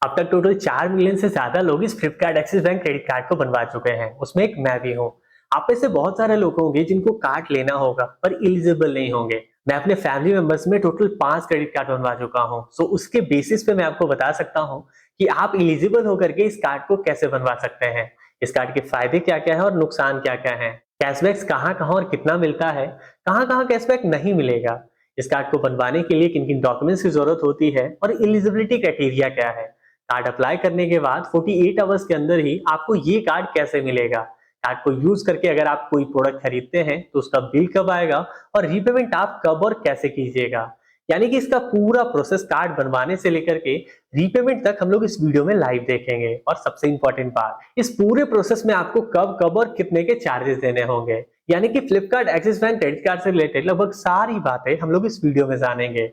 अब तक total 4 million से ज्यादा लोग इस Flipkart axis bank credit card को बनवा चुके हैं। उसमें एक मैं भी हूँ। आप में से बहुत सारे लोग होंगे जिनको कार्ड लेना होगा पर एलिजिबल नहीं होंगे। मैं अपने फैमिली मेंबर्स में टोटल 5 क्रेडिट कार्ड बनवा चुका हूँ। सो उसके बेसिस पे मैं आपको बता सकता हूँ कि आप एलिजिबल होकर के इस कार्ड को कैसे बनवा सकते हैं। इस कार्ड के फायदे क्या क्या है और नुकसान क्या क्या है, कैशबैक कहाँ कहाँ और कितना मिलता है, कहाँ कहाँ कैशबैक नहीं मिलेगा, इस कार्ड को बनवाने के लिए किन किन डॉक्यूमेंट्स की जरूरत होती है और एलिजिबिलिटी क्राइटेरिया क्या है। कार्ड अप्लाई करने के बाद 48 आवर्स के अंदर ही आपको ये कार्ड कैसे मिलेगा, कार्ड को यूज करके अगर आप कोई प्रोडक्ट खरीदते हैं तो उसका बिल कब आएगा और रीपेमेंट आप कब और कैसे कीजिएगा। यानी कि इसका पूरा प्रोसेस कार्ड बनवाने से लेकर के रीपेमेंट तक हम लोग इस वीडियो में लाइव देखेंगे। और सबसे इंपॉर्टेंट बात, इस पूरे प्रोसेस में आपको कब कब और कितने के चार्जेस देने होंगे। यानी कि Flipkart axis bank credit card से रिलेटेड लगभग सारी बातें हम लोग इस वीडियो में जानेंगे।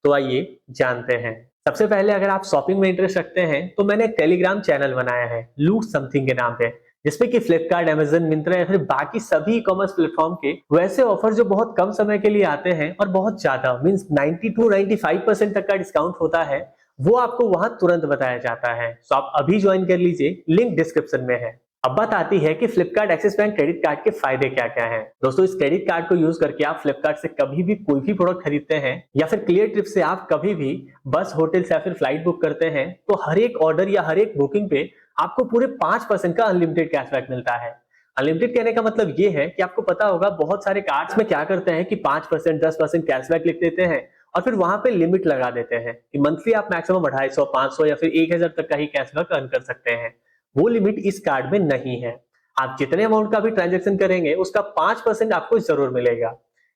तो आइए जानते हैं। सबसे पहले अगर आप शॉपिंग में इंटरेस्ट रखते हैं तो मैंने एक टेलीग्राम चैनल बनाया है लूट समथिंग के नाम पे, जिसमें कि फ्लिपकार्ट, अमेजन, मिंत्रा या फिर बाकी सभी ई कॉमर्स प्लेटफॉर्म के वैसे ऑफर जो बहुत कम समय के लिए आते हैं और बहुत ज्यादा मींस 90 टू 95% तक का डिस्काउंट होता है, वो आपको वहां तुरंत बताया जाता है। तो आप अभी ज्वाइन कर लीजिए, लिंक डिस्क्रिप्शन में है। अब बात आती है कि Flipkart axis bank credit card के फायदे क्या क्या हैं। दोस्तों, इस क्रेडिट कार्ड को यूज करके आप फ्लिपकार्ट से कभी भी कोई भी प्रोडक्ट खरीदते हैं या फिर क्लियर ट्रिप से आप कभी भी बस, होटल या फिर फ्लाइट बुक करते हैं तो हर एक ऑर्डर या हर एक बुकिंग पे आपको पूरे 5% का अनलिमिटेड कैशबैक मिलता है। अनलिमिटेड कहने का मतलब ये है कि आपको पता होगा बहुत सारे कार्ड्स में क्या करते हैं कि 5% 10% कैशबैक लिख देते हैं और फिर वहां पे लिमिट लगा देते हैं कि मंथली आप मैक्सिमम 250, 500 या फिर 1000 तक का ही कैशबैक अर्न कर सकते हैं। वो लिमिट इस कार्ड में नहीं है। आप जितने अमाउंट का भी ट्रांजेक्शन करेंगे उसका 5% आपको जरूर मिलेगा।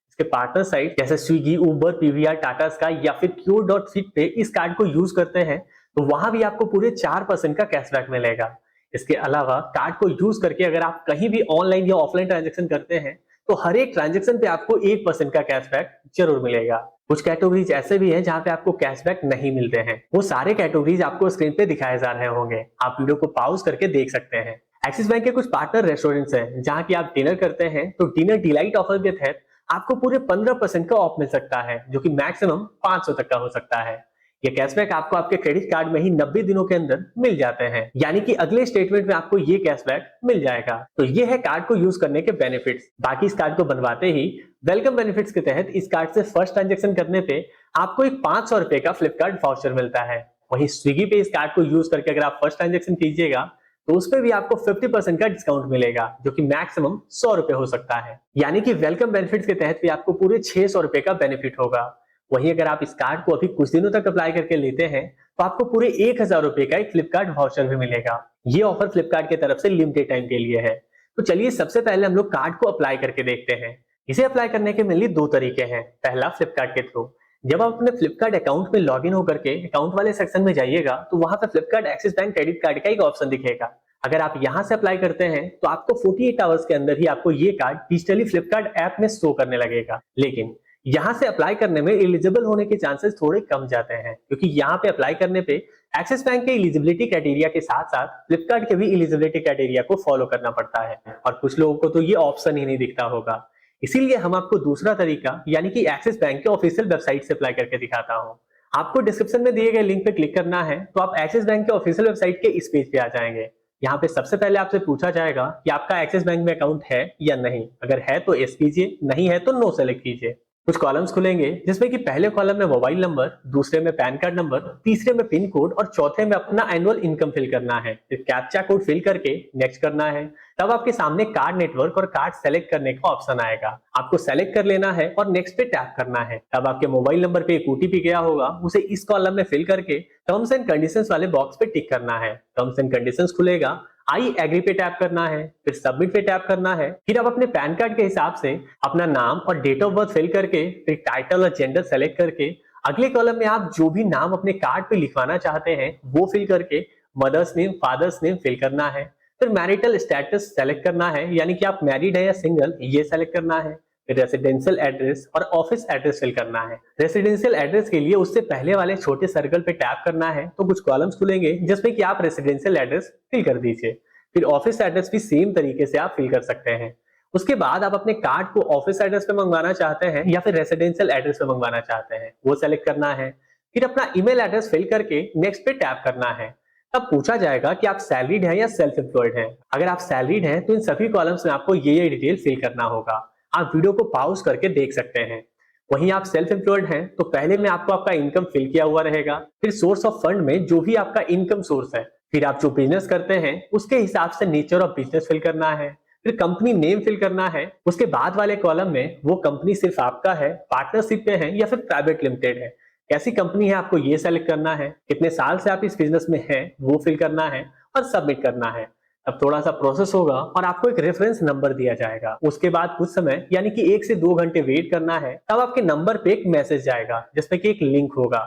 इसके पार्टनर साइट जैसे स्विगी, उबर, पीवीआर, टाटा स्काई या फिर क्यू.फिट पे इस कार्ड को यूज करते हैं तो वहां भी आपको पूरे 4% का कैशबैक मिलेगा। इसके अलावा कार्ड को यूज करके अगर आप कहीं भी ऑनलाइन या ऑफलाइन ट्रांजेक्शन करते हैं तो हर एक ट्रांजेक्शन पे आपको 1% का कैशबैक जरूर मिलेगा। कुछ कैटेगरीज ऐसे भी हैं जहां पे आपको कैशबैक नहीं मिलते हैं। वो सारे कैटेगरीज आपको स्क्रीन पे दिखाए जा रहे होंगे, आप वीडियो को पॉज करके देख सकते हैं। एक्सिस बैंक के कुछ पार्टनर रेस्टोरेंट्स हैं जहां की आप डिनर करते हैं तो डिनर डिलाइट ऑफर के तहत आपको पूरे 15% का ऑफ मिल सकता है, जो कि मैक्सिमम 500 तक का हो सकता है। ये कैशबैक आपको आपके क्रेडिट कार्ड में ही 90 दिनों के अंदर मिल जाते हैं, यानी कि अगले स्टेटमेंट में आपको ये कैशबैक मिल जाएगा। तो ये है कार्ड को यूज करने के बेनिफिट्स। बाकी इस कार्ड को बनवाते ही वेलकम बेनिफिट्स के तहत इस कार्ड से फर्स्ट ट्रांजेक्शन करने पे आपको एक 500 रुपए का फ्लिपकार्ट वाउचर मिलता है। वहीं स्विगी पे इस कार्ड को यूज करके अगर आप फर्स्ट ट्रांजेक्शन कीजिएगा तो उस पर भी आपको 50% का डिस्काउंट मिलेगा, जो कि मैक्सिमम 100 रुपए हो सकता है। यानी कि वेलकम बेनिफिट्स के तहत भी आपको पूरे 600 रुपए का बेनिफिट होगा। वहीं अगर आप इस कार्ड को अभी कुछ दिनों तक अप्लाई करके लेते हैं तो आपको पूरे 1000 रुपए का एक फ्लिपकार्ट वाउचर भी मिलेगा। ये ऑफर फ्लिपकार्ट की तरफ से लिमिटेड टाइम के लिए है। तो चलिए सबसे पहले हम लोग कार्ड को अप्लाई करके देखते हैं। इसे अप्लाई करने के मेनली दो तरीके हैं। पहला, फ्लिपकार्ट के थ्रू। जब आप अपने फ्लिपकार्ट अकाउंट में लॉगिन होकर के अकाउंट वाले सेक्शन में जाइएगा तो वहां पर Flipkart axis bank credit card का एक ऑप्शन दिखेगा। अगर आप यहां से अप्लाई करते हैं तो आपको 48 आवर्स के अंदर ही आपको ये कार्ड डिजिटली फ्लिपकार्ट ऐप में शो करने लगेगा। लेकिन यहाँ से अप्लाई करने में एलिजिबल होने के चांसेस थोड़े कम जाते हैं, क्योंकि यहाँ पे अप्लाई करने पे एक्सिस बैंक के एलिजिबिलिटी क्राइटेरिया के साथ साथ फ्लिपकार्ट के भी एलिजिबिलिटी क्राइटेरिया को फॉलो करना पड़ता है और कुछ लोगों को तो ये ऑप्शन ही नहीं दिखता होगा। इसीलिए हम आपको दूसरा तरीका यानी कि एक्सिस बैंक के ऑफिशियल वेबसाइट से अप्लाई करके दिखाता हूँ। आपको डिस्क्रिप्शन में दिए गए लिंक पे क्लिक करना है तो आप एक्सिस बैंक के ऑफिशियल वेबसाइट के इस पेज पे आ जाएंगे। यहाँ पे सबसे पहले आपसे पूछा जाएगा कि आपका एक्सिस बैंक में अकाउंट है या नहीं। अगर है तो यस कीजिए, नहीं है तो नो सेलेक्ट कीजिए। कुछ कॉलम्स खुलेंगे जिसमें कि पहले कॉलम में मोबाइल नंबर, दूसरे में पैन कार्ड नंबर, तीसरे में पिन कोड और चौथे में अपना एनुअल इनकम फिल करना है। फिर कैप्चा कोड फिल करके नेक्स्ट करना है। तब आपके सामने कार्ड नेटवर्क और कार्ड सेलेक्ट करने का ऑप्शन आएगा। आपको सेलेक्ट कर लेना है और नेक्स्ट पे टैप करना है। तब आपके मोबाइल नंबर पे एक ओटीपी गया होगा, उसे इस कॉलम में फिल करके टर्म्स एंड कंडीशंस वाले बॉक्स पे टिक करना है। टर्म्स एंड कंडीशंस खुलेगा, आई एग्री पे टैप करना है, फिर सबमिट पे टैप करना है। फिर आप अपने पैन कार्ड के हिसाब से अपना नाम और डेट ऑफ बर्थ फिल करके फिर टाइटल और जेंडर सेलेक्ट करके अगले कॉलम में आप जो भी नाम अपने कार्ड पे लिखवाना चाहते हैं वो फिल करके mother's name, father's name fill करना है। फिर मैरिटल स्टेटस सेलेक्ट करना है, यानी कि आप मैरिड है या सिंगल ये सेलेक्ट करना है। फिर रेसिडेंशियल एड्रेस और ऑफिस एड्रेस फिल करना है। रेसिडेंशियल एड्रेस के लिए उससे पहले वाले छोटे सर्कल पे टैप करना है तो कुछ कॉलम्स खुलेंगे जिसमें कि आप रेसिडेंशियल एड्रेस फिल कर दीजिए। फिर ऑफिस एड्रेस भी सेम तरीके से आप फिल कर सकते हैं। उसके बाद आप अपने कार्ड को ऑफिस एड्रेस पे मंगवाना चाहते हैं या फिर रेसिडेंशियल एड्रेस पे मंगवाना चाहते हैं वो सेलेक्ट करना है। फिर अपना ईमेल एड्रेस फिल करके नेक्स्ट पे टैप करना है। तब पूछा जाएगा कि आप सैलरीड हैं या सेल्फ एम्प्लॉयड हैं। अगर आप सैलरीड हैं तो इन सभी कॉलम्स में आपको ये डिटेल फिल करना होगा। आप वीडियो को पॉज करके देख सकते हैं। वहीं आप सेल्फ एम्प्लॉयड हैं तो पहले में आपको आपका इनकम फिल किया हुआ रहेगा, फिर सोर्स ऑफ फंड में जो भी आपका इनकम सोर्स है, फिर आप जो बिजनेस करते हैं उसके हिसाब से नेचर ऑफ बिजनेस फिल करना है, फिर कंपनी नेम फिल करना है। उसके बाद वाले कॉलम में वो कंपनी सिर्फ आपका है, पार्टनरशिप में है या फिर प्राइवेट लिमिटेड है, कैसी कंपनी है आपको ये सेलेक्ट करना है, कितने साल से आप इस बिजनेस में हैं वो फिल करना है और सबमिट करना है। अब थोड़ा सा प्रोसेस होगा और आपको एक रेफरेंस नंबर दिया जाएगा। उसके बाद कुछ समय यानी कि 1 से 2 घंटे वेट करना है, तब आपके नंबर पे एक मैसेज जाएगा जिसमें कि एक लिंक होगा,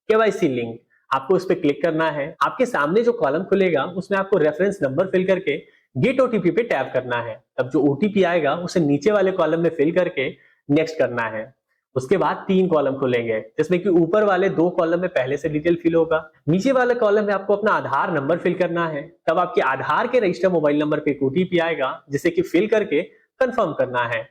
केवाईसी लिंक। आपको उस पर क्लिक करना है। आपके सामने जो कॉलम खुलेगा उसमें आपको रेफरेंस नंबर फिल करके गेट ओटीपी पे टैप करना है। तब जो ओटीपी आएगा उसे नीचे वाले कॉलम में फिल करके नेक्स्ट करना है। उसके बाद 3 कॉलम खुलेंगे जिसमें कि ऊपर वाले 2 कॉलम में पहले से डिटेल फिल होगा, नीचे वाले कॉलम में आपको अपना आधार नंबर फिल करना है। तब आपके आधार के रजिस्टर मोबाइल नंबर पे एक ओटीपी आएगा जिसे कि फिल करके कंफर्म करना है।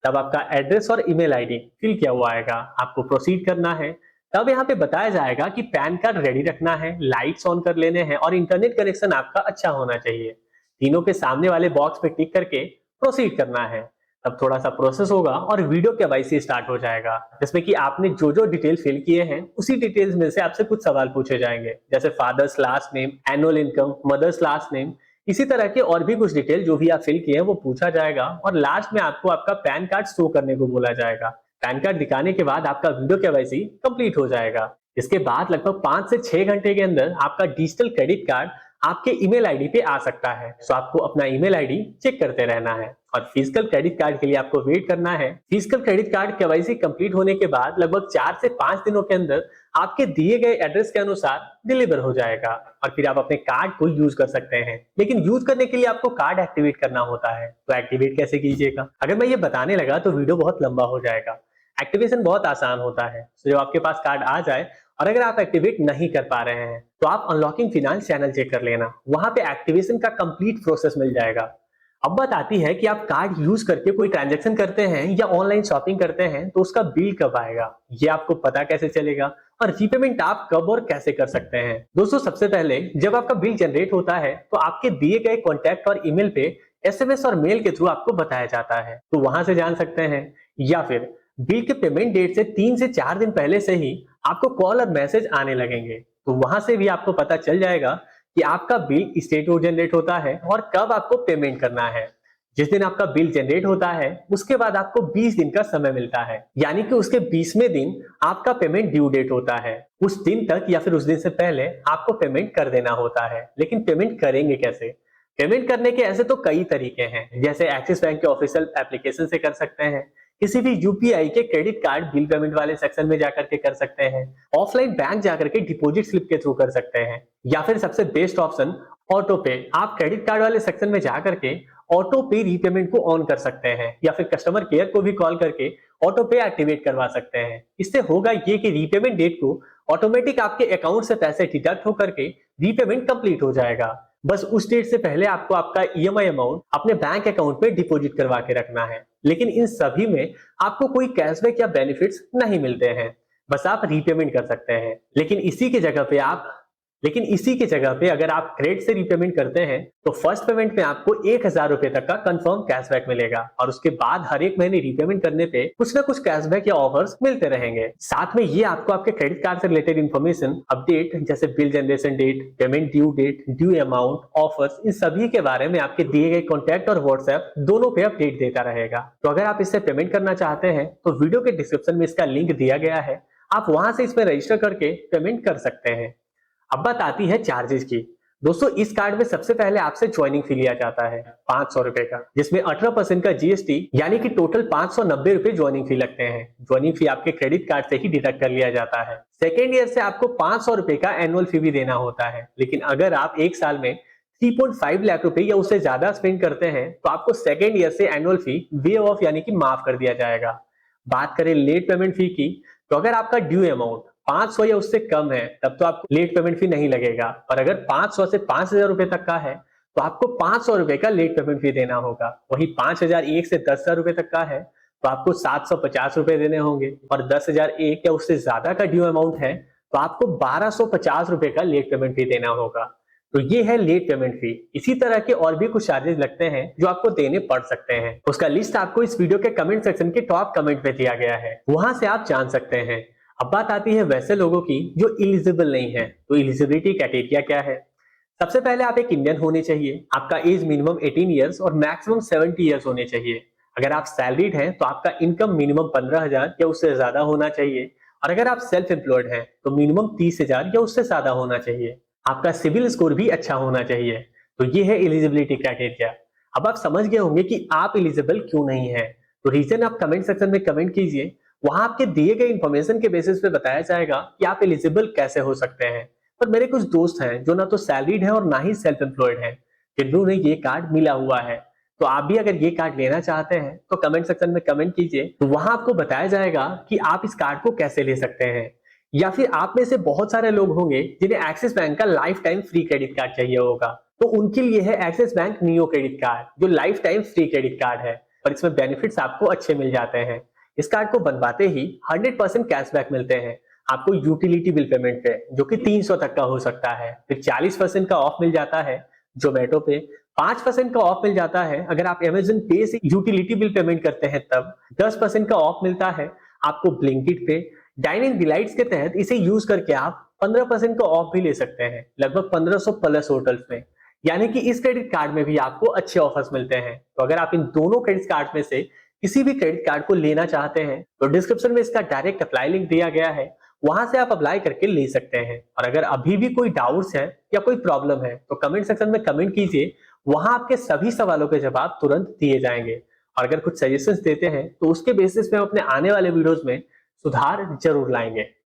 तब आपका एड्रेस और ईमेल आईडी फिल किया हुआ आएगा, आपको प्रोसीड करना है। तब यहाँ पे बताया जाएगा कि पैन कार्ड रेडी रखना है, लाइट्स ऑन कर लेने हैं और इंटरनेट कनेक्शन आपका अच्छा होना चाहिए। तीनों के सामने वाले बॉक्स पे टिक करके प्रोसीड करना है। तब थोड़ा सा प्रोसेस होगा और वीडियो केवाईसी स्टार्ट हो जाएगा, जिसमें कि आपने जो जो डिटेल फिल किए हैं उसी डिटेल्स में से आपसे कुछ सवाल पूछे जाएंगे, जैसे father's last name, annual income, mother's last name, इसी तरह के और भी कुछ डिटेल जो भी आप फिल किए हैं वो पूछा जाएगा और लास्ट में आपको आपका पैन कार्ड शो करने को बोला जाएगा। पैन कार्ड दिखाने के बाद आपका वीडियो केवाईसी कंप्लीट हो जाएगा। इसके बाद लगभग 5 से 6 घंटे के अंदर आपका डिजिटल क्रेडिट कार्ड आपके ईमेल आईडी पे आ सकता है। तो आपको अपना ईमेल आईडी चेक करते रहना है और फिजिकल क्रेडिट कार्ड के लिए आपको वेट करना है। Physical credit card KYC complete होने के बाद लगभग 4 से 5 दिनों के अंदर आपके दिए गए एड्रेस के अनुसार डिलीवर हो जाएगा और फिर आप अपने कार्ड को यूज कर सकते हैं। लेकिन यूज करने के लिए आपको कार्ड एक्टिवेट करना होता है। तो एक्टिवेट कैसे कीजिएगा, अगर मैं ये बताने लगा तो वीडियो बहुत लंबा हो जाएगा। एक्टिवेशन बहुत आसान होता है। तो जब आपके पास कार्ड आ जाए और अगर आप एक्टिवेट नहीं कर पा रहे हैं तो आप अनलॉकिंग फाइनेंस चैनल चेक कर लेना, वहां पे एक्टिवेशन का कंप्लीट प्रोसेस मिल जाएगा। अब बात आती है कि आप कार्ड यूज करके कोई ट्रांजैक्शन करते हैं या ऑनलाइन शॉपिंग करते हैं तो उसका बिल कब आएगा, ये आपको पता कैसे चलेगा और रीपेमेंट आप कब और कैसे कर सकते हैं। दोस्तों, सबसे पहले जब आपका बिल जनरेट होता है तो आपके दिए गए कॉन्टैक्ट और ईमेल पे एसएमएस और मेल के थ्रू आपको बताया जाता है, तो वहां से जान सकते हैं। या फिर बिल के पेमेंट डेट से 3 से 4 दिन पहले से ही आपको कॉल और मैसेज आने लगेंगे, तो वहां से भी आपको पता चल जाएगा कि आपका बिल स्टेटस जनरेट होता है और कब आपको पेमेंट करना है। जिस दिन आपका बिल जनरेट होता है उसके बाद आपको 20 दिन का समय मिलता है, यानी कि उसके 20वें दिन आपका पेमेंट ड्यू डेट होता है। उस दिन तक या फिर उस दिन से पहले आपको पेमेंट कर देना होता है। लेकिन पेमेंट करेंगे कैसे? पेमेंट करने के ऐसे तो कई तरीके हैं, जैसे एक्सिस बैंक के ऑफिशियल एप्लीकेशन से कर सकते हैं, किसी भी यूपीआई के क्रेडिट कार्ड बिल पेमेंट वाले सेक्शन में जाकर के कर सकते हैं, ऑफलाइन बैंक जाकर के डिपॉजिट स्लिप के थ्रू कर सकते हैं, या फिर सबसे बेस्ट ऑप्शन ऑटो पे। आप क्रेडिट कार्ड वाले सेक्शन में जाकर के ऑटो पे रीपेमेंट को ऑन कर सकते हैं या फिर कस्टमर केयर को भी कॉल करके ऑटो पे एक्टिवेट करवा सकते हैं। इससे होगा ये कि रीपेमेंट डेट को ऑटोमेटिक आपके अकाउंट से पैसे डिडक्ट होकर के रीपेमेंट कंप्लीट हो जाएगा। बस उस डेट से पहले आपको आपका ईएमआई अमाउंट अपने बैंक अकाउंट में डिपॉजिट करवा के रखना है। लेकिन इन सभी में आपको कोई कैशबैक या बेनिफिट्स नहीं मिलते हैं, बस आप रीपेमेंट कर सकते हैं। लेकिन इसी की जगह पे अगर आप क्रेडिट से रीपेमेंट करते हैं तो फर्स्ट पेमेंट में आपको 1000 रुपए तक का कंफर्म कैशबैक मिलेगा और उसके बाद हर एक महीने रीपेमेंट करने पे कुछ ना कुछ कैशबैक या ऑफर्स मिलते रहेंगे। साथ में ये आपको आपके क्रेडिट कार्ड से रिलेटेड इन्फॉर्मेशन अपडेट, जैसे bill generation date, payment due date, due amount, offers, इन सभी के बारे में आपके दिए गए कॉन्टैक्ट और व्हाट्सएप दोनों पे अपडेट देता रहेगा। तो अगर आप इससे पेमेंट करना चाहते हैं तो वीडियो के डिस्क्रिप्शन में इसका लिंक दिया गया है, आप वहां से इसमें रजिस्टर करके पेमेंट कर सकते हैं। अब बात आती है चार्जेस की। दोस्तों, इस कार्ड में सबसे पहले आपसे ज्वाइनिंग फी लिया जाता है 500 रुपए का, जिसमें 18% का जीएसटी यानी कि टोटल 590 रुपए ज्वाइनिंग फी लगते हैं। ज्वाइनिंग फी आपके क्रेडिट कार्ड से ही डिडक्ट कर लिया जाता है। सेकेंड ईयर से आपको 500 रुपए का एनुअल फी भी देना होता है, लेकिन अगर आप एक साल में 3.5 लाख रुपए या उससे ज्यादा स्पेंड करते हैं तो आपको सेकेंड ईयर से एनुअल फी वेव ऑफ यानी कि माफ कर दिया जाएगा। बात करें लेट पेमेंट फी की, तो अगर आपका ड्यू अमाउंट 500 या उससे कम है तब तो आपको लेट पेमेंट फी नहीं लगेगा, और अगर 500 से 5000 रुपए तक का है तो आपको 500 रुपए का लेट पेमेंट फी देना होगा। वहीं 5001 से 10,000 रुपए तक का है तो आपको 750 रुपए देने होंगे, और 10,001 या उससे ज्यादा का ड्यू अमाउंट है तो आपको 1250 रुपए का लेट पेमेंट फी देना होगा। तो ये है लेट पेमेंट फी। इसी तरह के और भी कुछ चार्जेस लगते हैं जो आपको देने पड़ सकते हैं। उसका लिस्ट आपको इस वीडियो के कमेंट सेक्शन के टॉप कमेंट पे दिया गया है, वहां से आप जान सकते हैं। अब बात आती है वैसे लोगों की जो एलिजिबल नहीं है। तो एलिजिबिलिटी क्राइटेरिया क्या है? सबसे पहले आप एक इंडियन होने चाहिए, आपका एज मिनिमम 18 ईयर्स और मैक्सिमम 70 ईयर्स होने चाहिए। अगर आप सैलरीड हैं तो आपका इनकम मिनिमम 15,000 या उससे ज्यादा होना चाहिए, और अगर आप सेल्फ एम्प्लॉयड हैं तो मिनिमम 30,000 या उससे ज्यादा होना चाहिए। आपका सिविल स्कोर भी अच्छा होना चाहिए। तो ये है एलिजिबिलिटी क्राइटेरिया। अब आप समझ गए होंगे कि आप एलिजिबल क्यों नहीं है। तो रीजन आप कमेंट सेक्शन में कमेंट कीजिए, वहां आपके दिए गए इंफॉर्मेशन के बेसिस पे बताया जाएगा कि आप एलिजिबल कैसे हो सकते हैं। पर मेरे कुछ दोस्त हैं जो ना तो सैलरीड है और ना ही सेल्फ एम्प्लॉयड है, जिन्होंने ये कार्ड मिला हुआ है। तो आप भी अगर ये कार्ड लेना चाहते हैं तो कमेंट सेक्शन में कमेंट कीजिए, तो वहां आपको बताया जाएगा कि आप इस कार्ड को कैसे ले सकते हैं। या फिर आप में से बहुत सारे लोग होंगे जिन्हें एक्सिस बैंक का lifetime free credit card चाहिए होगा, तो उनके लिए है Axis bank neo credit card, जो lifetime free credit card है और इसमें बेनिफिट्स आपको अच्छे मिल जाते हैं। इस कार्ड को बनवाते ही 100% कैशबैक मिलते हैं आपको यूटिलिटी बिल पेमेंट पे, जो कि 300 तक का हो सकता है। फिर 40% का ऑफ मिल जाता है जोमेटो पे, 5% का ऑफ मिल जाता है अगर आप अमेजन पे से यूटिलिटी बिल पेमेंट करते हैं तब, 10% का ऑफ मिलता है आपको ब्लिंकिट पे। डाइनिंग डिलाइट्स के तहत इसे यूज करके आप 15% का ऑफ भी ले सकते हैं लगभग 1500 प्लस होटल्स में। यानी कि इस क्रेडिट कार्ड में भी आपको अच्छे ऑफर्स मिलते हैं। तो अगर आप इन दोनों क्रेडिट कार्ड में से किसी भी क्रेडिट कार्ड को लेना चाहते हैं तो डिस्क्रिप्शन में इसका डायरेक्ट अप्लाई लिंक दिया गया है, वहां से आप अप्लाई करके ले सकते हैं। और अगर अभी भी कोई डाउट्स है या कोई प्रॉब्लम है तो कमेंट सेक्शन में कमेंट कीजिए, वहां आपके सभी सवालों के जवाब तुरंत दिए जाएंगे। और अगर कुछ सजेशंस देते हैं तो उसके बेसिस पे हम अपने आने वाले वीडियोस में सुधार जरूर लाएंगे।